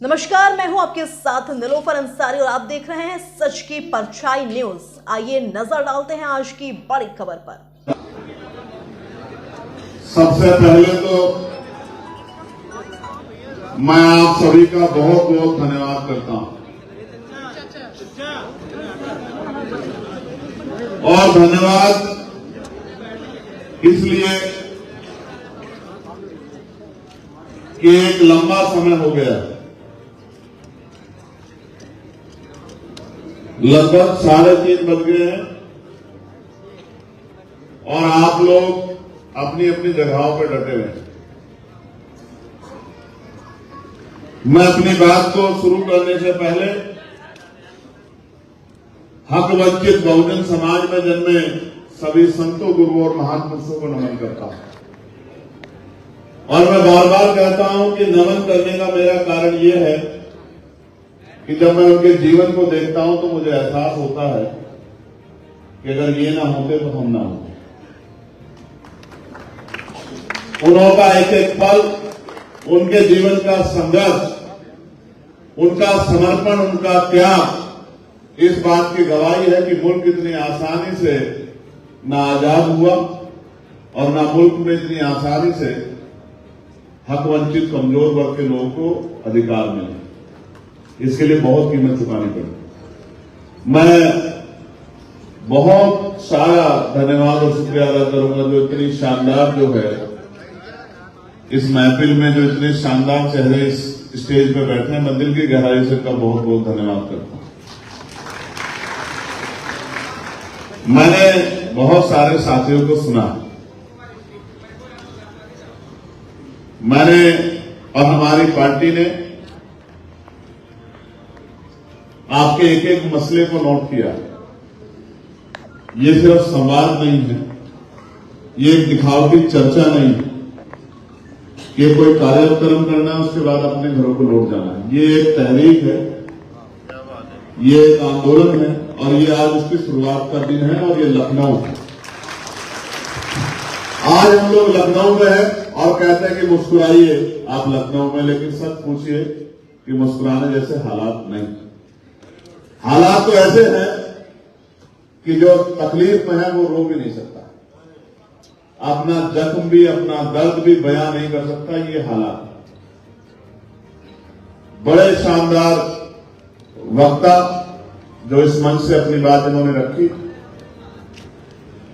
नमस्कार, मैं हूं आपके साथ निलोफर अंसारी और आप देख रहे हैं सच की परछाई न्यूज। आइए नजर डालते हैं आज की बड़ी खबर पर। सबसे पहले तो मैं आप सभी का बहुत बहुत धन्यवाद करता हूं और धन्यवाद इसलिए कि एक लंबा समय हो गया, लगभग 3:30 बज गए हैं और आप लोग अपनी अपनी जगहों पर डटे हुए हैं। मैं अपनी बात को शुरू करने से पहले हक वंचित बहुजन समाज में जन्मे सभी संतों, गुरुओं और महान पुरुषों को नमन करता हूं और मैं बार बार कहता हूं कि नमन करने का मेरा कारण यह है कि जब मैं उनके जीवन को देखता हूं तो मुझे एहसास होता है कि अगर ये ना होते तो हम ना होते। उनका एक एक पल, उनके जीवन का संघर्ष, उनका समर्पण, उनका त्याग इस बात की गवाही है कि मुल्क इतनी आसानी से ना आजाद हुआ और ना मुल्क में इतनी आसानी से हक वंचित कमजोर वर्ग के लोगों को अधिकार मिले। इसके लिए बहुत कीमत चुकानी पड़ी। मैं बहुत सारा धन्यवाद और शुक्रिया अदा करूंगा जो इतनी शानदार जो है इस महफिल में जो इतने शानदार चेहरे इस स्टेज पे बैठे हैं, मैं दिल की गहराई से का बहुत बहुत धन्यवाद करता हूं। मैंने बहुत सारे साथियों को सुना, मैंने और हमारी पार्टी ने आपके एक एक मसले को नोट किया। ये सिर्फ संवाद नहीं है, ये एक दिखावटी चर्चा नहीं है कि कोई कार्यक्रम करना है उसके बाद अपने घरों को लौट जाना है। ये एक तहरीक है, ये एक आंदोलन है और ये आज उसकी शुरुआत का दिन है और ये लखनऊ है। आज हम लोग लखनऊ में है और कहते हैं कि मुस्कुराइए आप लखनऊ में, लेकिन सच पूछिए कि मुस्कुराने जैसे हालात नहीं। हालात तो ऐसे हैं कि जो तकलीफ में है वो रो भी नहीं सकता, अपना जख्म भी, अपना दर्द भी बयां नहीं कर सकता। ये हालात बड़े शानदार वक्ता जो इस मंच से अपनी बात इन्होंने रखी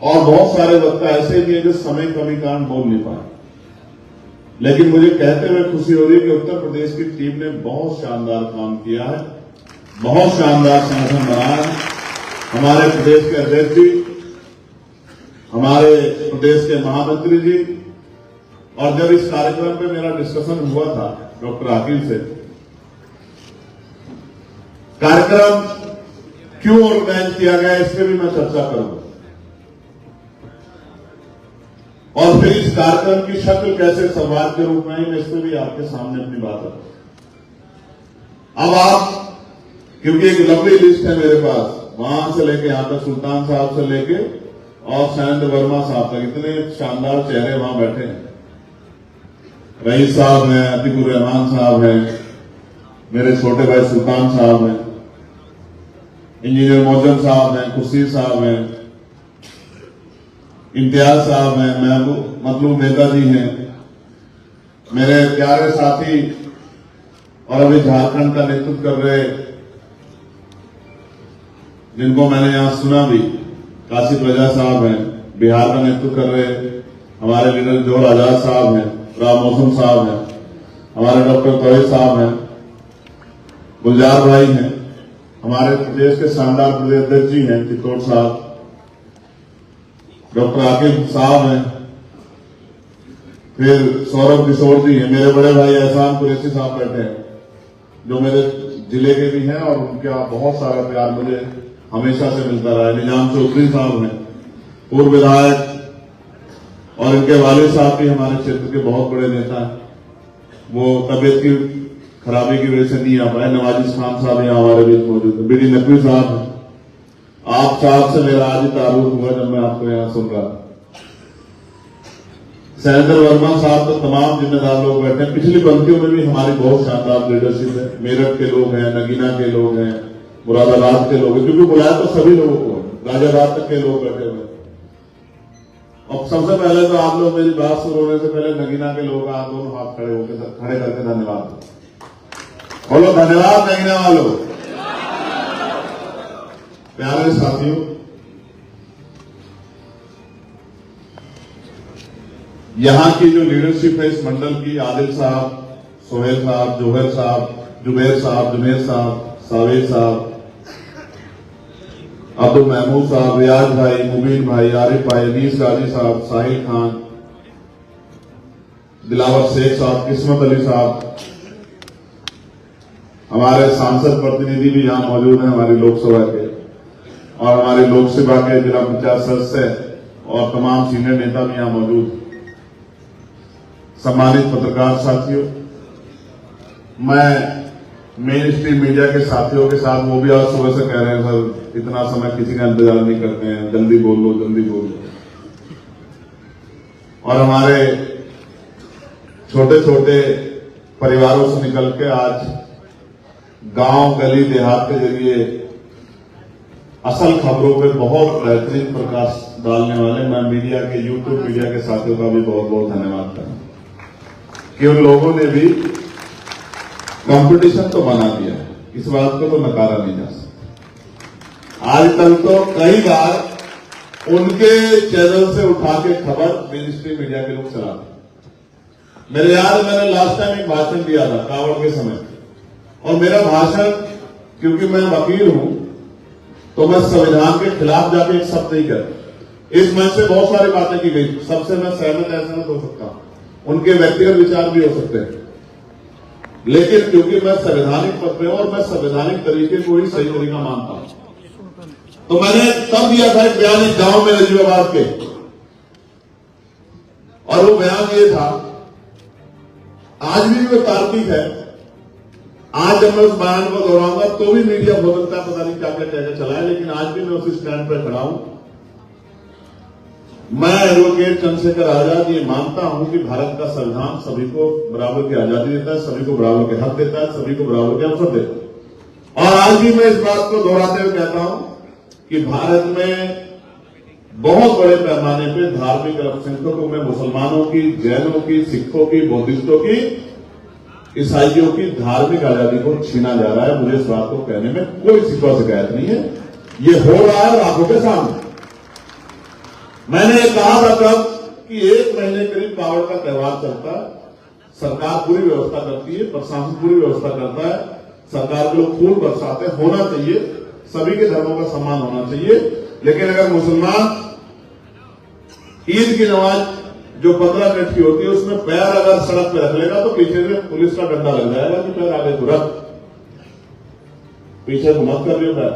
और बहुत सारे वक्ता ऐसे भी हैं जो समय कमी कारण बोल नहीं पाए, लेकिन मुझे कहते हुए खुशी हो रही है कि उत्तर प्रदेश की टीम ने बहुत शानदार काम किया है, बहुत शानदार संगठन बनाया है। हमारे प्रदेश के अध्यक्ष जी, हमारे प्रदेश के महामंत्री जी, और जब इस कार्यक्रम पे मेरा डिस्कशन हुआ था डॉक्टर आकिल से, कार्यक्रम क्यों ऑर्गेनाइज किया गया इस पर भी मैं चर्चा करूंगा और फिर इस कार्यक्रम की शक्ल कैसे संवाद के रूप में मैं इस पर भी आपके सामने अपनी बात रखूं। अब आप, क्योंकि एक लंबी लिस्ट है मेरे पास, वहां से लेके यहां तक सुल्तान साहब से लेके और शैलेंद्र वर्मा साहब तक, इतने शानदार चेहरे वहां बैठे हैं। रईस साहब हैं, अतीकुर रहमान साहब हैं, मेरे छोटे भाई सुल्तान साहब हैं, इंजीनियर मोहम्मद साहब हैं, खुर्शीद साहब हैं, इम्तियाज साहब हैं, मतलूब नेता जी हैं, मेरे प्यारे साथी और अभी झारखंड का नेतृत्व कर रहे जिनको मैंने यहां सुना भी, काशी प्रजा साहब हैं, बिहार का नेतृत्व कर रहे हमारे लीडर जोर आजाद साहब हैं, राम मौसम साहब हैं, हमारे डॉक्टर तोहिद साहब हैं, गुलजार भाई हैं, हमारे प्रदेश के शानदार प्रदेश अध्यक्ष जी हैं चित्तौड़ साहब, डॉक्टर आकिब साहब हैं, फिर सौरभ किशोर जी हैं, मेरे बड़े भाई एहसान कुरैशी साहब बैठे हैं जो मेरे जिले के भी हैं और उनका बहुत सारा प्यार मुझे हमेशा से मिलता रहा है। निजाम चौधरी साहब हैं, पूर्व विधायक, और इनके वालिद साहब भी हमारे क्षेत्र के बहुत बड़े नेता हैं, वो तबियत की खराबी की वजह से नहीं आ पाए। नवाजिश खान साहब यहाँ हमारे बीच मौजूद है, बीडी नकवी साहब हैं। आप साहब से मेरा आज ही तारुफ हुआ जब मैं आपको यहां सुन रहा। सेनेटर वर्मा साहब तो तमाम जिम्मेदार लोग बैठे हैं। पिछली पंक्तियों में भी हमारी बहुत शानदार लीडरशिप है। मेरठ के लोग हैं, नगीना के लोग हैं, मुरादाबाद के लोग हैं, क्योंकि बुलाया तो सभी लोगों को, गाजियाबाद तक के लोग बैठे हुए। और सबसे पहले तो आप लोग मेरी बात शुरू होने से पहले नगीना के लोग आप दोनों हाथ खड़े करके धन्यवाद बोलो। धन्यवाद नगीना वालों। प्यारे साथियों, यहां की जो लीडरशिप है इस मंडल की, आदिल साहब, सोहेल साहब, जोहर साहब, जुबैर साहब, जुनेर साहब, सावेद साहब, अब्दुल महमूद साहब, रियाज भाई, मुबीन भाई, आरिफ भाई, अनीस गाजी साहब, साहिल खान, दिलावर शेख साहब, किस्मत अली साहब, हमारे सांसद प्रतिनिधि भी यहां मौजूद हैं हमारी लोकसभा के, और हमारे लोकसभा के जिला पंचायत सदस्य और तमाम सीनियर नेता भी यहां मौजूद। सम्मानित पत्रकार साथियों, मैं मेन स्ट्रीम मीडिया के साथियों के साथ, वो भी आज सुबह से कह रहे हैं सर इतना समय किसी का इंतजार नहीं करते हैं, जल्दी बोल लो जल्दी बोल लो। और हमारे छोटे छोटे परिवारों से निकल के आज गांव गली देहात के जरिए असल खबरों पे बहुत बेहतरीन प्रकाश डालने वाले मैं मीडिया के, यूट्यूब मीडिया के साथियों का भी बहुत बहुत धन्यवाद करता हूं कि उन लोगों ने भी कंपटीशन तो बना दिया है, इस बात को तो नकारा नहीं जा सकता। आज तक तो कई बार उनके चैनल से उठा के खबर मेन स्ट्रीम मीडिया के लोग चलाते। मेरे याद, मैंने लास्ट टाइम एक भाषण दिया था कावड़ के समय, और मेरा भाषण, क्योंकि मैं वकील हूं तो मैं संविधान के खिलाफ जाके एक शब्द नहीं करता। इस मंच से बहुत सारी बातें की गई, सबसे मैं सहमत हो सकता हूं, उनके व्यक्तिगत विचार भी हो सकते हैं, लेकिन क्योंकि मैं संवैधानिक पद पे हूं और मैं संवैधानिक तरीके को ही सही तरीका मानता हूं, तो मैंने तब दिया था एक बयान एक गांव में नजीबाबाद के, और वो बयान ये था, आज भी वो तार्किक है। आज जब मैं उस बयान को दोहराऊंगा तो भी मीडिया हो सकता है पता नहीं क्या क्या कहकर चलाए, लेकिन आज भी मैं उस स्टैंड पर खड़ा हूं। मैं एडवोकेट चंद्रशेखर आजाद ये मानता हूं कि भारत का संविधान सभी को बराबर की आजादी देता है, सभी को बराबर के हक देता है, सभी को बराबर के अवसर देता है। और आज भी मैं इस बात को दोहराते हुए कहता हूं कि भारत में बहुत बड़े पैमाने पे धार्मिक अल्पसंख्यकों में मुसलमानों की, जैनों की, सिखों की, बौद्धिस्टों की, ईसाइयों की धार्मिक आजादी को छीना जा रहा है। मुझे इस बात को कहने में कोई शिकायत नहीं है, ये हो रहा है आंखों के सामने। मैंने कहा था तब कि 1 महीने करीब कावड़ का त्योहार चलता है, सरकार पूरी व्यवस्था करती है, प्रशासन पूरी व्यवस्था करता है, सरकार के लोग फूल बरसाते, होना चाहिए, सभी के धर्मों का सम्मान होना चाहिए। लेकिन अगर मुसलमान ईद की नमाज जो 15 मिनट की होती है उसमें पैर अगर सड़क पे रख लेगा तो पीछे से पुलिस का डंडा लग जाएगा कि पैर आगे को रख, पीछे को मत कर लियो पैर।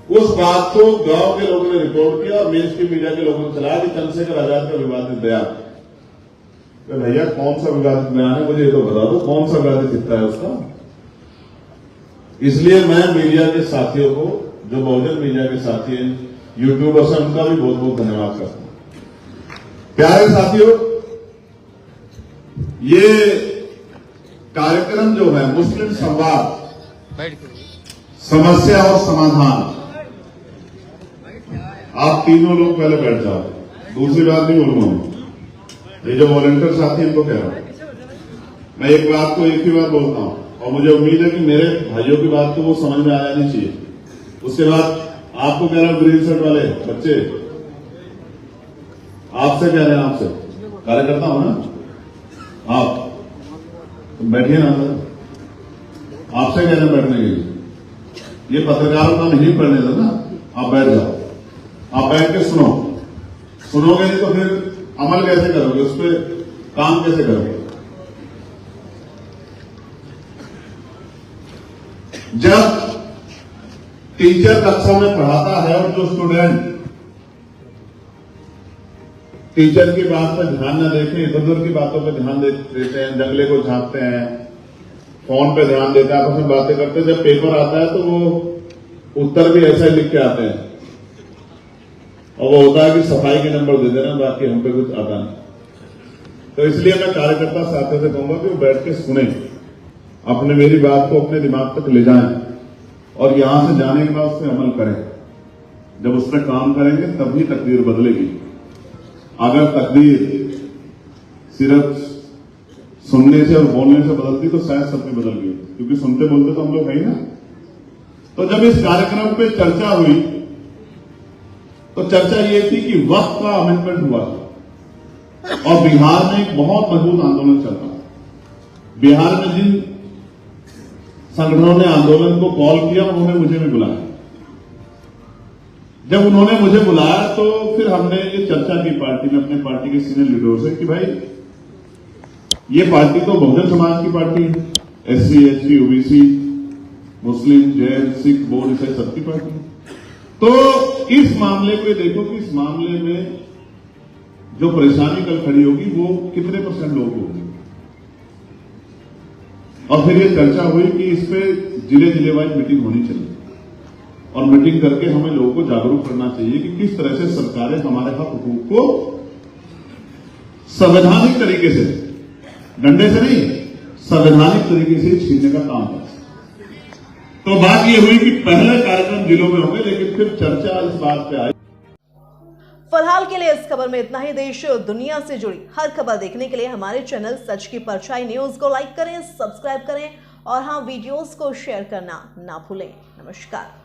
उस बात को गांव के लोगों ने रिपोर्ट किया और मेन स्ट्रीम मीडिया के लोगों ने चलाया कि चंद्रशेखर आजाद का विवादित बयान। तो भैया कौन सा विवादित बयान है, मुझे ये तो बता दो, कौन सा विवादित हिस्सा है उसका। इसलिए मैं मीडिया के साथियों को, जो बहुजन मीडिया के साथी हैं, यूट्यूबर्स हैं, उनका भी बहुत बहुत धन्यवाद करता हूं। प्यारे साथियों, ये कार्यक्रम जो है मुस्लिम संवाद, समस्या और समाधान, आप तीनों लोग पहले बैठ जाओ, दूसरी बात नहीं बोलूंगा। ये जो वॉलंटियर साथी इनको कह रहा हूं, मैं एक बात को एक ही बार बोलता हूं और मुझे उम्मीद है कि मेरे भाइयों की बात तो वो समझ में आ जानी चाहिए। उसके बाद आपको कह रहा हूं, ग्रीन शर्ट वाले बच्चे, आपसे कह रहे हैं, आपसे कार्यकर्ता हो ना आप, तो बैठिए ना, आपसे कह रहे हैं बैठने के लिए। ये पत्रकारों का नहीं पढ़ने देना, आप बैठ जाओ, आप बैठ के सुनोगे नहीं तो फिर अमल कैसे करोगे, उस पर काम कैसे करोगे। जब टीचर कक्षा में पढ़ाता है और जो स्टूडेंट टीचर की बात पर ध्यान न देखे, इधर उधर की बातों पर ध्यान देते हैं, जंगले को झांकते हैं, फोन पे ध्यान देते हैं, आपस में बातें करते हैं, जब पेपर आता है तो वो उत्तर भी ऐसा ही लिख के आते हैं और वो होता है कि सफाई के नंबर दे देना, बाकी हम पे कुछ आता नहीं। तो इसलिए मैं कार्यकर्ता साथियों से कहूंगा कि वो बैठ के सुने, अपने मेरी बात को अपने दिमाग तक ले जाएं और यहां से जाने के बाद उस पर अमल करें। जब उस पर काम करेंगे तभी तकदीर बदलेगी। अगर तकदीर सिर्फ सुनने से और बोलने से बदलती तो शायद सबकी बदल गई, क्योंकि सुनते बोलते तो हम लोग है ही ना। तो जब इस कार्यक्रम पे चर्चा हुई तो चर्चा ये थी कि वक्त का अमेंडमेंट हुआ और बिहार में एक बहुत मजबूत आंदोलन चल रहा है। बिहार में जिन संगठनों ने आंदोलन को कॉल किया उन्होंने मुझे भी बुलाया। जब उन्होंने मुझे बुलाया तो फिर हमने ये चर्चा की पार्टी में, अपने पार्टी के सीनियर लीडरों से कि भाई ये पार्टी तो बहुजन समाज की पार्टी है, एससी, एसटी, ओबीसी, मुस्लिम, जैन, सिख, बोर्ड, ईसाई सबकी पार्टी है। तो इस मामले को देखो कि इस मामले में जो परेशानी कल खड़ी होगी वो कितने % लोग होंगे। और फिर ये चर्चा हुई कि इस पे जिले वाइज मीटिंग होनी चाहिए और मीटिंग करके हमें लोगों को जागरूक करना चाहिए कि किस तरह से सरकारें हमारे हक हुकूक को संवैधानिक तरीके से, डंडे से नहीं, संवैधानिक तरीके से छीनने का काम है। तो बात यह हुई कि पहले कार्यक्रम जिलों में होंगे, लेकिन फिर चर्चा इस बात पे आई। फिलहाल के लिए इस खबर में इतना ही। देश और दुनिया से जुड़ी हर खबर देखने के लिए हमारे चैनल सच की परछाई न्यूज को लाइक करें, सब्सक्राइब करें और हाँ, वीडियोस को शेयर करना ना भूलें। नमस्कार।